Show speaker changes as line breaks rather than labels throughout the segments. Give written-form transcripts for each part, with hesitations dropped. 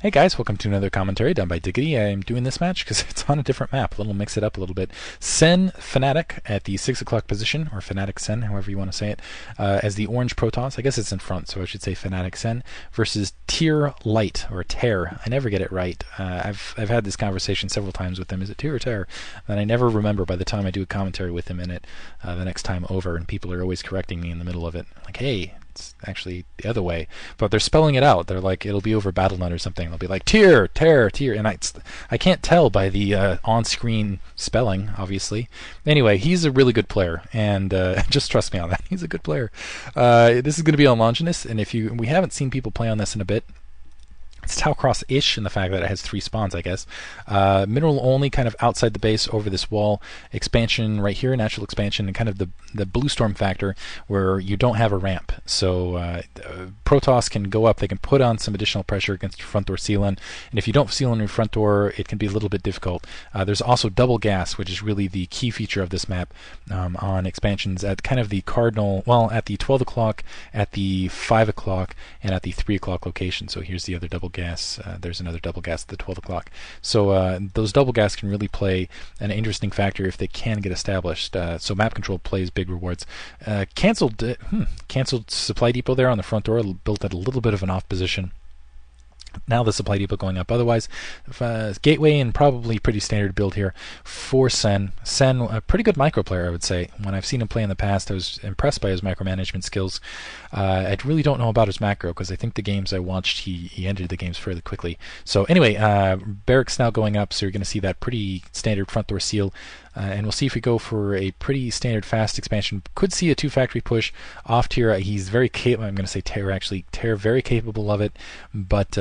Hey guys, welcome to another commentary done by Diggity. I'm doing this match because it's on a different map. A little mix it up a little bit. Sen Fnatic at the 6 o'clock position, or Fnatic.Sen, however you want to say it, as the orange protoss. I guess it's in front, so I should say Fnatic.Sen versus Teal Light, or Tear. I never get it right. I've had this conversation several times with him. Is it Tear or Tear? And I never remember by the time I do a commentary with him in it the next time over, and people are always correcting me in the middle of it. Like, hey, it's actually the other way, but they're spelling it out. They're like, it'll be over BattleNet or something. They'll be like Tear, and I can't tell by the on-screen spelling, obviously. Anyway, he's a really good player, and just trust me on that. He's a good player. This is going to be on longinus, and we haven't seen people play on this in a bit. It's Tau Cross-ish in the fact that it has 3 spawns, I guess. Mineral only, kind of outside the base, over this wall. Expansion right here, natural expansion, and kind of the blue storm factor where you don't have a ramp. So protoss can go up, they can put on some additional pressure against your front door seal-in, and if you don't seal in your front door, it can be a little bit difficult. There's also double gas, which is really the key feature of this map on expansions at kind of the cardinal, well, at the 12 o'clock, at the 5 o'clock, and at the 3 o'clock location. So here's the other double gas. There's another double gas at the 12 o'clock. So those double gas can really play an interesting factor if they can get established. So map control plays big rewards. Canceled supply depot there on the front door, built at a little bit of an off position. Now the supply depot going up. Otherwise, gateway and probably pretty standard build here for Sen. Sen, a pretty good micro player, I would say. When I've seen him play in the past, I was impressed by his micromanagement skills. I really don't know about his macro because I think the games I watched, he ended the games fairly quickly. So anyway, barracks now going up, so you're going to see that pretty standard front door seal. And we'll see if we go for a pretty standard fast expansion. Could see a 2-factory push off tier. He's very capable. I'm going to say Tear, actually. Tear, very capable of it, but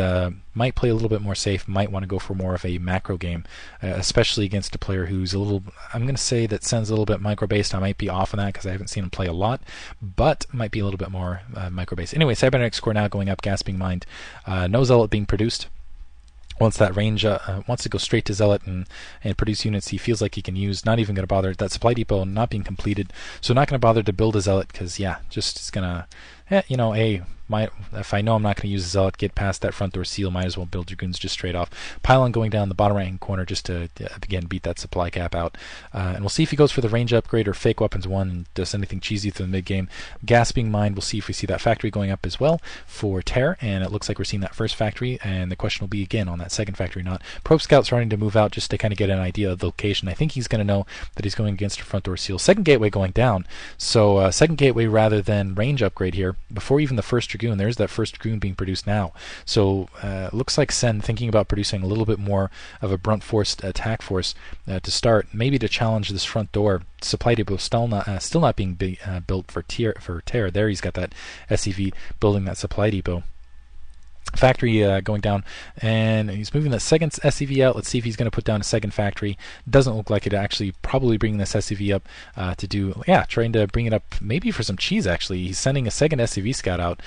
might play a little bit more safe. Might want to go for more of a macro game, especially against a player who's a little, I'm going to say that Sen's a little bit micro-based. I might be off on that because I haven't seen him play a lot, but might be a little bit more micro-based. Anyway, cybernetic score now going up, gas being mined. No zealot being produced. Once that range wants to go straight to Zealot and produce units he feels like he can use, not even going to bother. That supply depot not being completed, so not going to bother to build a Zealot because, yeah, just it's going to, if I know I'm not going to use a Zealot, get past that front door seal, might as well build Dragoons just straight off. Pylon going down the bottom right-hand corner just to, again, beat that supply cap out. And we'll see if he goes for the range upgrade or fake weapons 1 and does anything cheesy through the mid-game. Gas being mined, we'll see if we see that factory going up as well for Tear, and it looks like we're seeing that first factory, and the question will be, again, on that second factory not. Probe Scout's starting to move out just to kind of get an idea of the location. I think he's going to know that he's going against a front door seal. Second gateway going down, so second gateway rather than range upgrade here. Before even the first Dragoon, there's that first Dragoon being produced now. So looks like Sen thinking about producing a little bit more of a brunt force attack force to start, maybe to challenge this front door. Supply depot still not being built for Tear. There he's got that SCV building that supply depot. Factory going down, and he's moving that second SCV out. Let's see if he's going to put down a second factory. Doesn't look like it. Actually, probably bringing this SCV up to do, trying to bring it up maybe for some cheese. Actually, he's sending a second SCV scout out.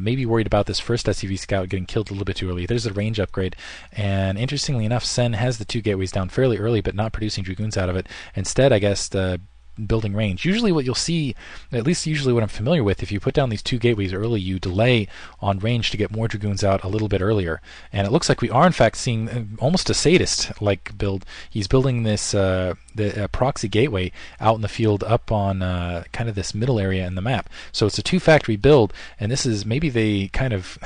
Maybe worried about this first SCV scout getting killed a little bit too early. There's a range upgrade, and interestingly enough, Sen has the 2 gateways down fairly early, but not producing Dragoons out of it. Instead, I guess building range. Usually what you'll see, at least usually what I'm familiar with, if you put down these 2 gateways early, you delay on range to get more Dragoons out a little bit earlier. And it looks like we are in fact seeing almost a sadist-like build. He's building this proxy gateway out in the field up on kind of this middle area in the map. So it's a 2-factory build, and this is, maybe they kind of,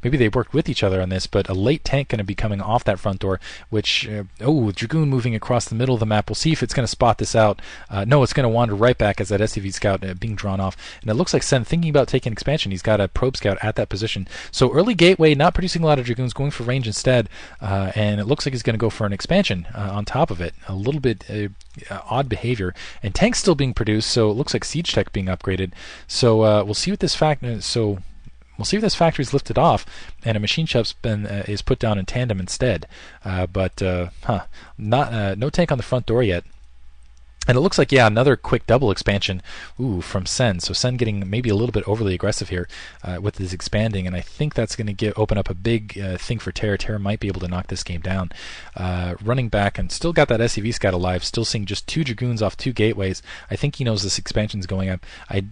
maybe they worked with each other on this, but a late tank going to be coming off that front door, which, Dragoon moving across the middle of the map. We'll see if it's going to spot this out. No, it's going to wander right back as that SCV scout being drawn off. And it looks like Sen thinking about taking expansion. He's got a probe scout at that position. So early gateway, not producing a lot of Dragoons, going for range instead. And it looks like he's going to go for an expansion on top of it. A little bit odd behavior. And tanks still being produced, so it looks like siege tech being upgraded. So we'll see what this factory is lifted off, and a machine shop's is put down in tandem instead. No tank on the front door yet. And it looks like, yeah, another quick double expansion, from Sen. So Sen getting maybe a little bit overly aggressive here with his expanding, and I think that's going to open up a big thing for Terra. Terra might be able to knock this game down. Running back, and still got that SCV scout alive, still seeing just 2 Dragoons off 2 gateways. I think he knows this expansion's going up.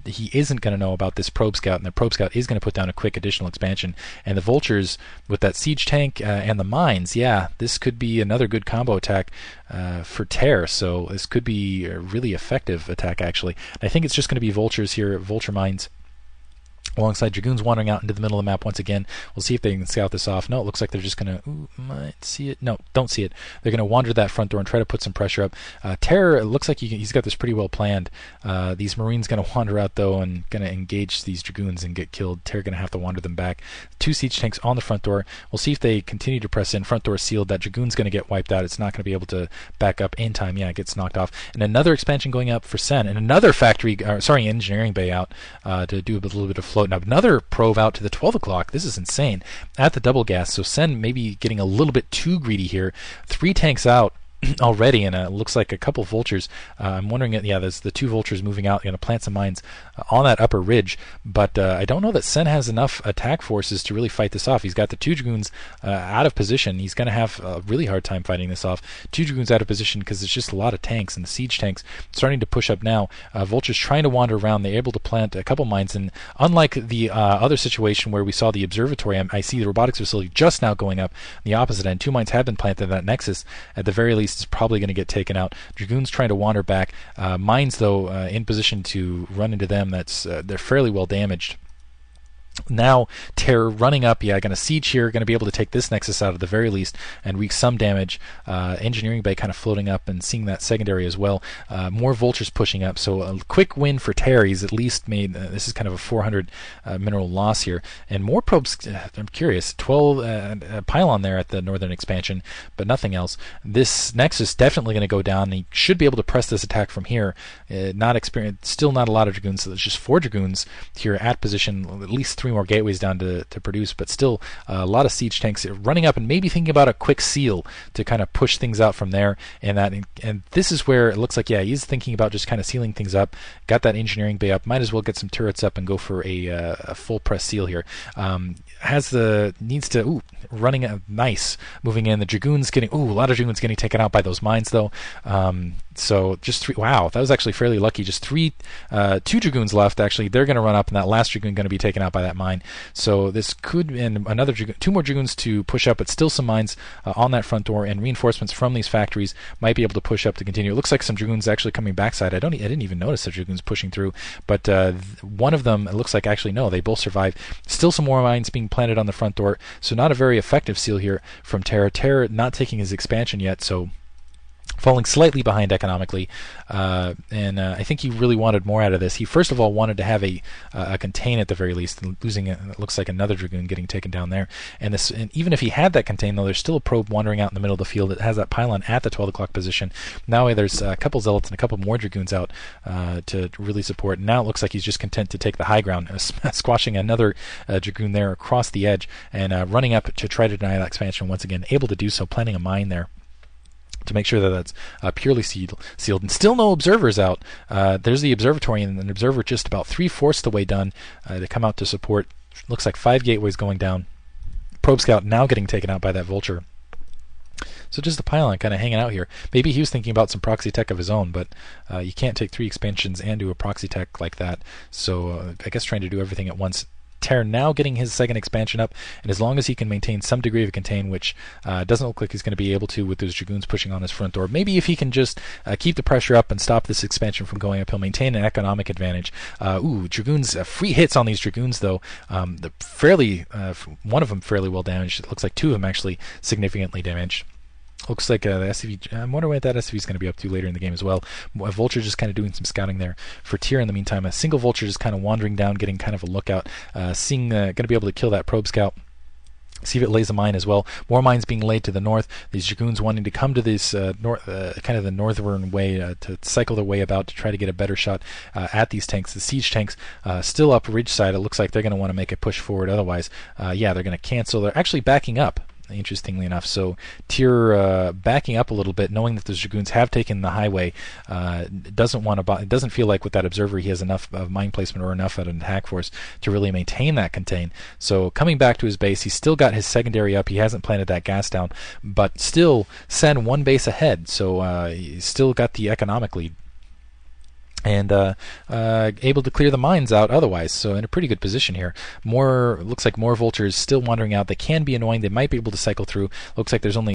He isn't going to know about this probe scout, and the probe scout is going to put down a quick additional expansion. And the vultures with that siege tank and the mines, yeah, this could be another good combo attack for Terra. So this could be a really effective attack, actually. I think it's just going to be vultures here, vulture mines, alongside Dragoons wandering out into the middle of the map once again. We'll see if they can scout this off. No, it looks like they're just going to... might see it. No, don't see it. They're going to wander that front door and try to put some pressure up. Terror, it looks like he's got this pretty well planned. These Marines going to wander out, though, and going to engage these Dragoons and get killed. Terror going to have to wander them back. 2 siege tanks on the front door. We'll see if they continue to press in. Front door sealed. That Dragoon's going to get wiped out. It's not going to be able to back up in time. Yeah, it gets knocked off. And another expansion going up for Sen. And another engineering bay out to do a little bit of float. Now, another probe out to the 12 o'clock. This is insane. At the double gas. So Sen maybe getting a little bit too greedy here. 3 tanks out already, and it looks like a couple vultures. I'm wondering, yeah, there's the 2 vultures moving out, going to plant some mines on that upper ridge, but I don't know that Sen has enough attack forces to really fight this off. He's got the 2 Dragoons out of position. He's going to have a really hard time fighting this off. 2 Dragoons out of position because it's just a lot of tanks, and the siege tanks starting to push up now. Vultures trying to wander around. They're able to plant a couple mines, and unlike the other situation where we saw the observatory, I see the robotics facility just now going up the opposite end. 2 mines have been planted. That Nexus, at the very least, is probably going to get taken out. Dragoons trying to wander back. Mines, though, in position to run into them. They're fairly well damaged. Now Terror running up, going to siege here, going to be able to take this Nexus out at the very least and wreak some damage. Engineering bay kind of floating up and seeing that secondary as well. More vultures pushing up, so a quick win for Terror. He's at least made, this is kind of a 400 mineral loss here. And more probes, I'm curious, 12 pylon there at the northern expansion, but nothing else. This Nexus definitely going to go down, and he should be able to press this attack from here. Still not a lot of Dragoons, so there's just 4 Dragoons here at position, at least 3 more gateways down to produce, but still a lot of siege tanks running up and maybe thinking about a quick seal to kind of push things out from there. And this is where it looks like, he's thinking about just kind of sealing things up. Got that engineering bay up. Might as well get some turrets up and go for a full press seal here. Running nice, moving in. The Dragoons getting, a lot of Dragoons getting taken out by those mines, though. So just 3, wow, that was actually fairly lucky. Just 2 Dragoons left, actually. They're going to run up, and that last Dragoon going to be taken out by that mine. So this could, and another 2 more Dragoons to push up, but still some mines on that front door, and reinforcements from these factories might be able to push up to continue. It looks like some Dragoons actually coming backside. I didn't even notice the Dragoons pushing through, but one of them, it looks like, actually, no, they both survived. Still some more mines being planted on the front door, so not a very effective seal here from Terra. Terra not taking his expansion yet, so falling slightly behind economically, and I think he really wanted more out of this. He first of all wanted to have a contain at the very least, losing it looks like another Dragoon getting taken down there. And even if he had that contain, though, there's still a probe wandering out in the middle of the field that has that pylon at the 12 o'clock position. Now there's a couple Zealots and a couple more Dragoons out to really support. Now it looks like he's just content to take the high ground, squashing another Dragoon there across the edge and running up to try to deny that expansion once again, able to do so, planting a mine there to make sure that that's purely sealed. And still no observers out. There's the observatory, and an observer just about 3/4 the way done to come out to support. Looks like 5 gateways going down. Probe scout now getting taken out by that vulture. So just the pylon kind of hanging out here. Maybe he was thinking about some proxy tech of his own, but you can't take 3 expansions and do a proxy tech like that. So I guess trying to do everything at once. Terra now getting his second expansion up, and as long as he can maintain some degree of contain, which doesn't look like he's going to be able to with those Dragoons pushing on his front door, maybe if he can just keep the pressure up and stop this expansion from going up, he'll maintain an economic advantage. Dragoons, free hits on these Dragoons, though. One of them fairly well damaged. It looks like 2 of them actually significantly damaged. Looks like the SCV, I'm wondering what that SCV is going to be up to later in the game as well. A vulture just kind of doing some scouting there for Tier in the meantime. A single vulture just kind of wandering down, getting kind of a lookout, going to be able to kill that probe scout. See if it lays a mine as well. More mines being laid to the north. These Dragoons wanting to come to this kind of the northern way to cycle their way about to try to get a better shot at these tanks. The siege tanks still up ridge side. It looks like they're going to want to make a push forward. Otherwise, they're going to cancel. They're actually backing up. interestingly enough. So Tyr backing up a little bit, knowing that the Dragoons have taken the highway, doesn't feel like with that observer he has enough of mine placement or enough at an attack force to really maintain that contain. So coming back to his base, he's still got his secondary up. He hasn't planted that gas down, but still Sen one base ahead. So he's still got the economic lead, and able to clear the mines out otherwise. So in a pretty good position here. Looks like more vultures still wandering out. They can be annoying. They might be able to cycle through. Looks like there's only